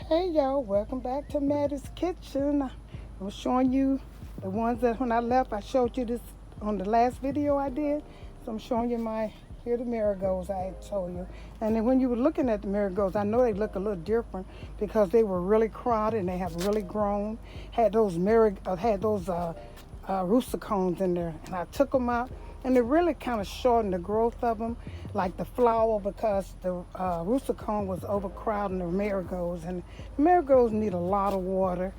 Hey y'all, welcome back to Mattie's Kitchen. I'm showing you the ones that when I left, I showed you this on the last video I did. So I'm showing you here the marigolds I had told you. And then when you were looking at the marigolds, I know they look a little different because they were really crowded and they have really grown. Had those rooster cones in there, and I took them out, and it really kind of shortened the growth of them, like the flower, because the rooster cone was overcrowding the marigolds, and the marigolds need a lot of water.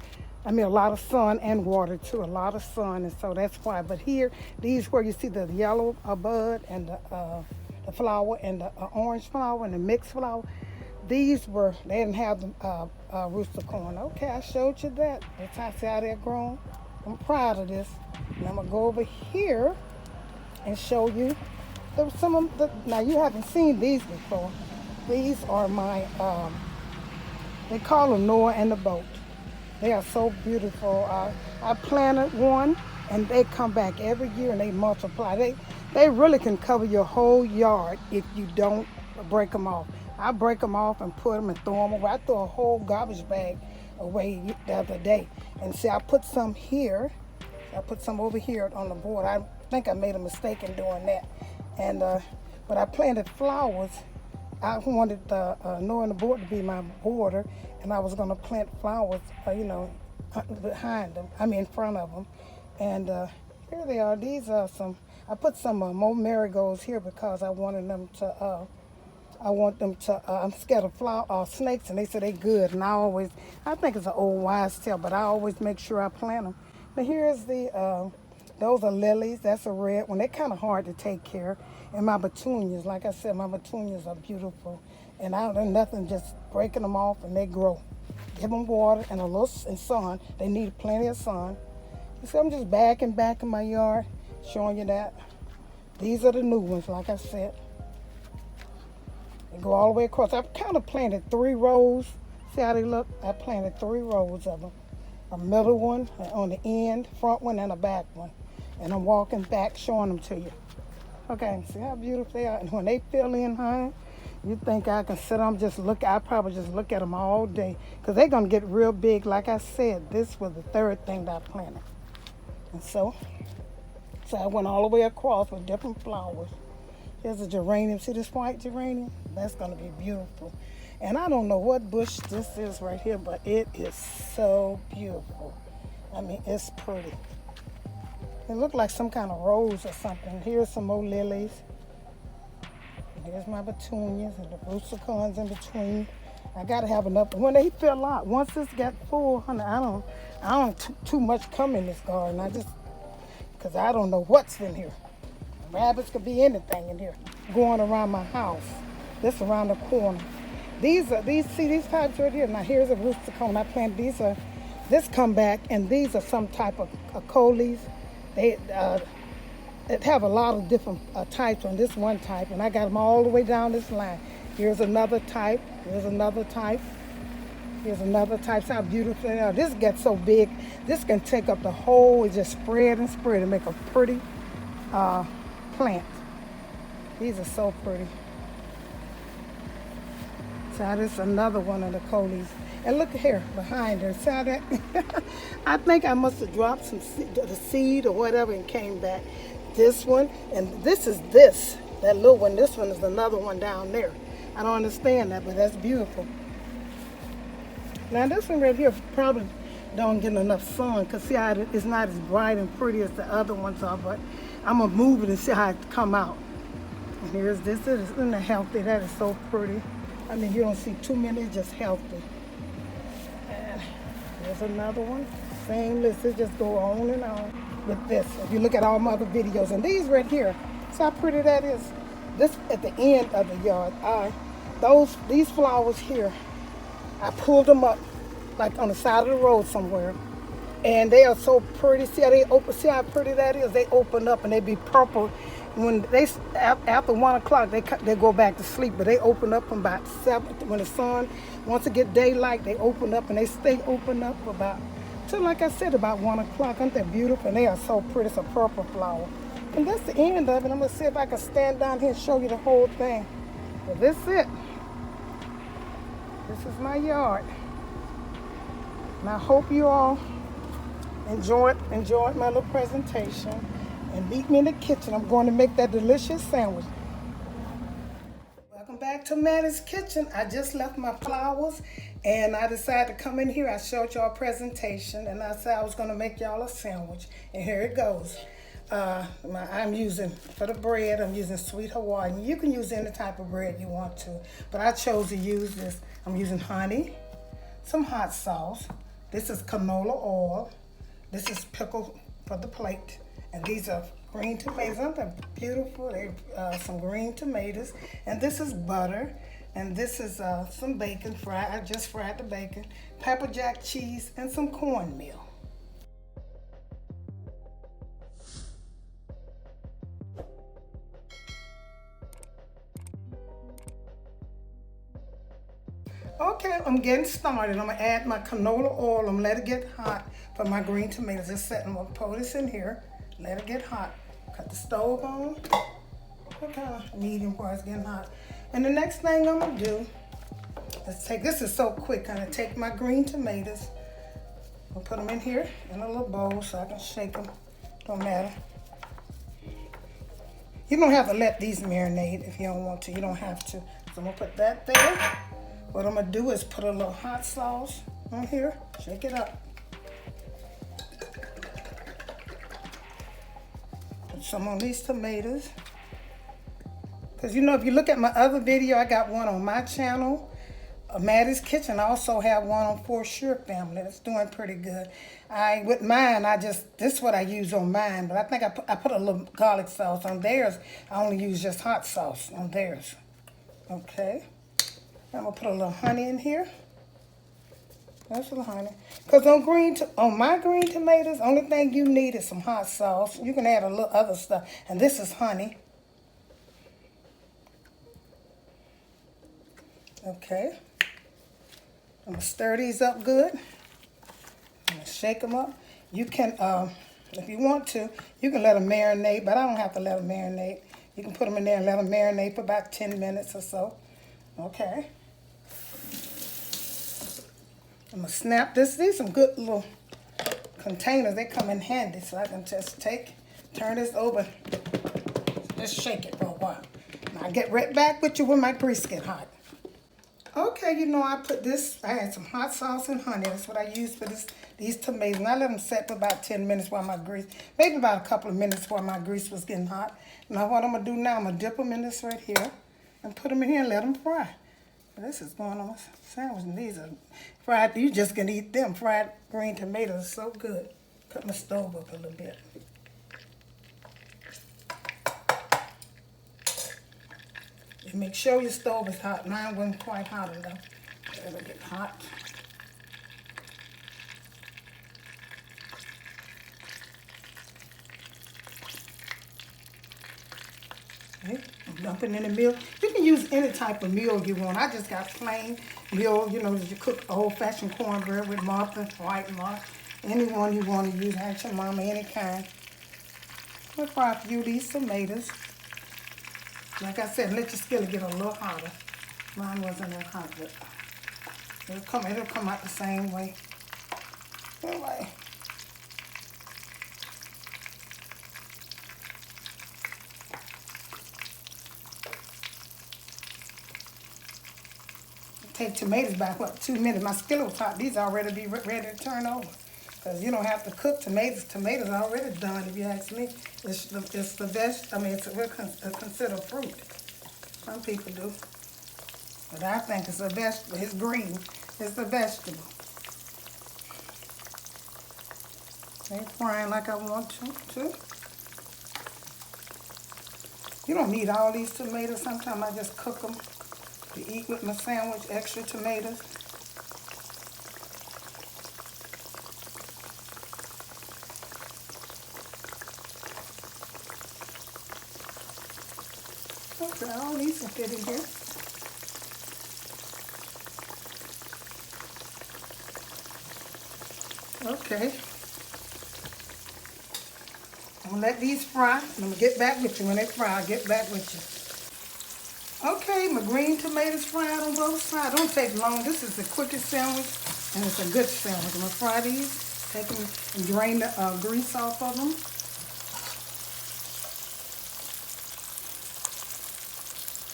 I mean, a lot of sun and water too, a lot of sun, and so that's why. But here, these where you see the yellow bud and the flower and the orange flower and the mixed flower, they didn't have the rooster corn. Okay, I showed you that. That's how they're grown. I'm proud of this. And I'm gonna go over here and show you now you haven't seen these before. These are my, they call them Noah and the boat. They are so beautiful. I planted one and they come back every year and they multiply. They really can cover your whole yard if you don't break them off. I break them off and put them and throw them away. I threw a whole garbage bag away the other day. And see, I put some here. I put some over here on the board. I think I made a mistake in doing that. And but I planted flowers. I wanted the Noah and the board to be my border, and I was going to plant flowers, behind them. I mean, in front of them. And here they are. These are some. I put some more marigolds here because I wanted them to. I'm scared of snakes, and they say they good. And I think it's an old wise tale, but I always make sure I plant them. But here's those are lilies. That's a red one. They're kind of hard to take care. And my petunias, like I said, my petunias are beautiful. And I don't do nothing, just breaking them off and they grow. Give them water and a little sun. They need plenty of sun. So I'm just back in my yard, showing you that. These are the new ones, like I said. They go all the way across. I've kind of planted 3 rows. See how they look? I planted 3 rows of them. A middle one on the end, front one, and a back one. And I'm walking back showing them to you. Okay, see how beautiful they are? And when they fill in, honey, you think I can sit on I probably just look at them all day. Because they're going to get real big. Like I said, this was the 3rd thing that I planted. And so I went all the way across with different flowers. Here's a geranium. See this white geranium? That's going to be beautiful. And I don't know what bush this is right here, but it is so beautiful. I mean, it's pretty. It looked like some kind of rose or something. Here's some more lilies. And here's my petunias and the rooster corns in between. I gotta have enough. When they fill out, once this got full, honey, I don't too much come in this garden. Because I don't know what's in here. Rabbits could be anything in here going around my house. This around the corner. These types right here. Now here's a rooster cone. I planted this come back, and these are some type of coleus. They have a lot of different types on this one type, and I got them all the way down this line. Here's another type. Here's another type. Here's another type. See how beautiful they are. This gets so big. This can take up the whole. It just spread and make a pretty plant. These are so pretty. So this is another one of the coleus. And look here behind her. See how that? I think I must have dropped the seed or whatever and came back. This one, and this is that little one. This one is another one down there. I don't understand that, but that's beautiful. Now this one right here probably don't get enough sun, because see how it's not as bright and pretty as the other ones are, but I'm going to move it and see how it come out. And here's this. Isn't that healthy? That is so pretty. I mean, you don't see too many, just healthy. And there's another one. Same list. It just go on and on with this. If you look at all my other videos. And these right here, see how pretty that is? This at the end of the yard. These flowers here, I pulled them up like on the side of the road somewhere. And they are so pretty. See how they open? See how pretty that is? They open up and they be purple. When after 1 o'clock, they go back to sleep, but they open up from about 7. When the sun, once it get daylight, they open up and they stay open up till, like I said, about 1 o'clock. Aren't they beautiful? And they are so pretty. It's a purple flower. And that's the end of it. I'm gonna see if I can stand down here and show you the whole thing. But this is it. This is my yard. And I hope you all enjoyed my little presentation. And meet me in the kitchen. I'm going to make that delicious sandwich. Welcome back to Mattie's kitchen. I just left my flowers and I decided to come in here. I showed y'all a presentation and I said I was going to make y'all a sandwich. And here it goes. I'm using, for the bread, I'm using sweet Hawaiian. You can use any type of bread you want to, but I chose to use this. I'm using honey, some hot sauce. This is canola oil. This is pickle for the plate. And these are green tomatoes. Aren't they beautiful? They're some green tomatoes. And this is butter. And this is some bacon fried. I just fried the bacon. Pepper jack cheese and some cornmeal. Okay, I'm getting started. I'm gonna add my canola oil. I'm gonna let it get hot for my green tomatoes. Just setting, I'm gonna pour this in here. Let it get hot. Cut the stove on. What kind of medium while it's getting hot? And the next thing I'm gonna do is this is so quick. I'm gonna take my green tomatoes. I'll put them in here in a little bowl so I can shake them. Don't matter. You don't have to let these marinate if you don't want to. You don't have to. So I'm gonna put that there. What I'm gonna do is put a little hot sauce on here. Shake it up. Put some on these tomatoes. Because you know, if you look at my other video, I got one on my channel, Mattie's Kitchen. I also have one on For Sure Family. That's doing pretty good. With mine, this is what I use on mine, but I think I put a little garlic sauce on theirs. I only use just hot sauce on theirs. Okay. I'm gonna put a little honey in here. That's a little honey. Because on my green tomatoes, only thing you need is some hot sauce. You can add a little other stuff. And this is honey. Okay. I'm gonna stir these up good. I'm gonna shake them up. You can, if you want to, you can let them marinate, but I don't have to let them marinate. You can put them in there and let them marinate for about 10 minutes or so. Okay. I'm gonna snap this. These are some good little containers. They come in handy, so I can just turn this over, just shake it for a while. Now I'll get right back with you when my grease get hot. Okay, you know, I had some hot sauce and honey. That's what I used for these tomatoes. And I let them set for about 10 minutes while maybe about a couple of minutes while my grease was getting hot. Now what I'm gonna do now, I'm gonna dip them in this right here and put them in here and let them fry. This is going on a sandwich, and these are fried. You just can eat them. Fried green tomatoes, so good. Cut my stove up a little bit. And make sure your stove is hot. Mine wasn't quite hot enough. It'll get hot. Okay. I'm dumping in the meal. You can use any type of meal you want. I just got plain meal, you know, you cook old-fashioned cornbread with Martha, white Martha, any one you want to use. Ask your mama, any kind. I'll fry a few of these tomatoes. Like I said, let your skillet get a little hotter. Mine wasn't that hot, but it'll come out the same way. Anyway. Take tomatoes back, what, 2 minutes. My skillet was hot. These already be ready to turn over. Because you don't have to cook tomatoes. Tomatoes are already done, if you ask me. It's the it's considered fruit. Some people do. But I think it's a vegetable. It's green. It's a vegetable. They frying like I want to. You don't need all these tomatoes. Sometimes I just cook them to eat with my sandwich, extra tomatoes. Okay, all these will fit in here. Okay. I'm gonna let these fry, and I'm gonna get back with you when they fry. I'll get back with you. Okay, my green tomatoes fried on both sides. Don't take long. This is the quickest sandwich, and it's a good sandwich. I'm gonna fry these, take them and drain the grease off of them.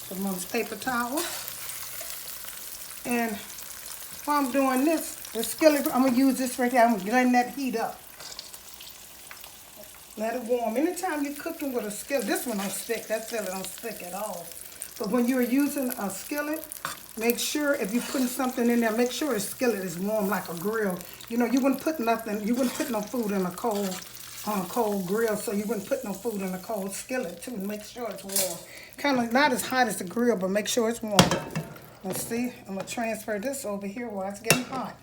Put them on this paper towel. And while I'm doing this, the skillet, I'm gonna use this right here. I'm letting that heat up. Let it warm. Anytime you're cooking with a skillet, this one don't stick. That skillet don't stick at all. But when you're using a skillet, make sure if you're putting something in there, make sure the skillet is warm like a grill. You know, you wouldn't put nothing, you wouldn't put no food in a cold, on a cold grill, so you wouldn't put no food in a cold skillet too. Make sure it's warm. Kind of not as hot as the grill, but make sure it's warm. Let's see, I'm gonna transfer this over here while it's getting hot.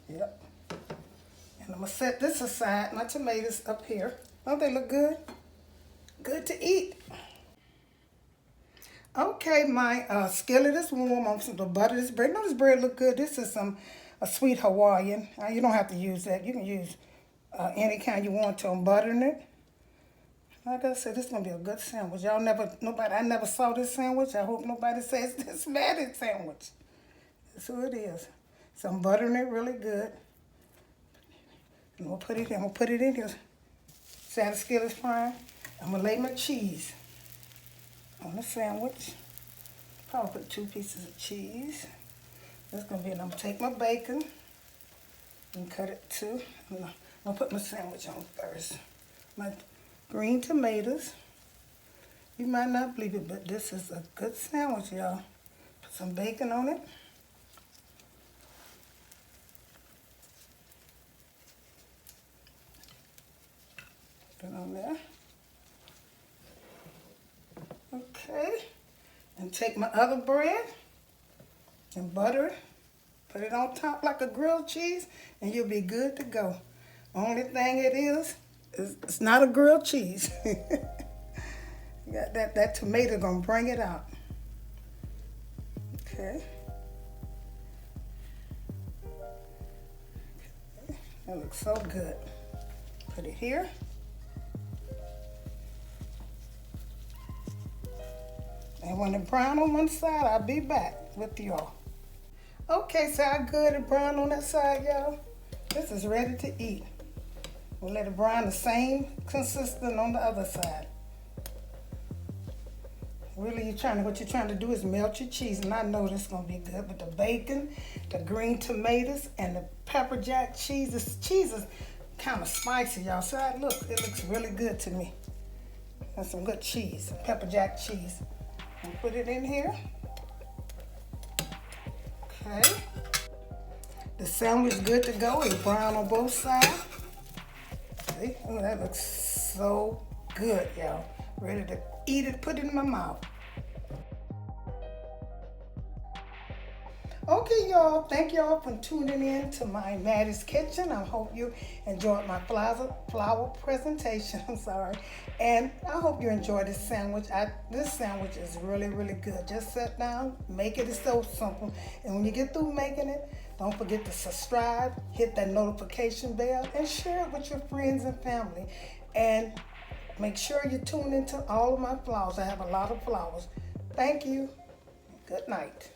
Yep. And I'm gonna set this aside, my tomatoes up here. Don't they look good? Good to eat. Okay, my skillet is warm. I'm going to butter this bread. No, this bread look good. This is a sweet Hawaiian. You don't have to use that. You can use any kind you want to. I'm buttering it. Like I said, this is going to be a good sandwich. I never saw this sandwich. I hope nobody says this Mattie sandwich. That's who it is. So I'm buttering it really good. And I'm going to put it in here. See how the skillet's frying? I'm going to lay my cheese on the sandwich. Probably put 2 pieces of cheese. That's going to be it. I'm going to take my bacon and cut it too. I'm going to put my sandwich on first. My green tomatoes. You might not believe it, but this is a good sandwich, y'all. Put some bacon on it. Put it on there. Okay, and take my other bread and butter it, put it on top like a grilled cheese, and you'll be good to go. Only thing it is it's not a grilled cheese. You got that tomato gonna bring it out. Okay. That looks so good. Put it here. And when it's brown on one side, I'll be back with y'all. Okay, so how good it brown on that side, y'all? This is ready to eat. We'll let it brown the same consistent on the other side. Really, what you're trying to do is melt your cheese, and I know this is gonna be good. But the bacon, the green tomatoes, and the pepper jack cheese. This cheese is kind of spicy, y'all. So it looks really good to me. That's some good cheese, pepper jack cheese. And put it in here. Okay. The sandwich is good to go. It's brown on both sides. See? Oh, that looks so good, y'all. Ready to eat it, put it in my mouth. Okay, y'all. Thank y'all for tuning in to my Mattie's Kitchen. I hope you enjoyed my flower presentation. I'm sorry. And I hope you enjoyed this sandwich. This sandwich is really, really good. Just sit down, make it. It's so simple. And when you get through making it, don't forget to subscribe, hit that notification bell, and share it with your friends and family. And make sure you tune into all of my flowers. I have a lot of flowers. Thank you. Good night.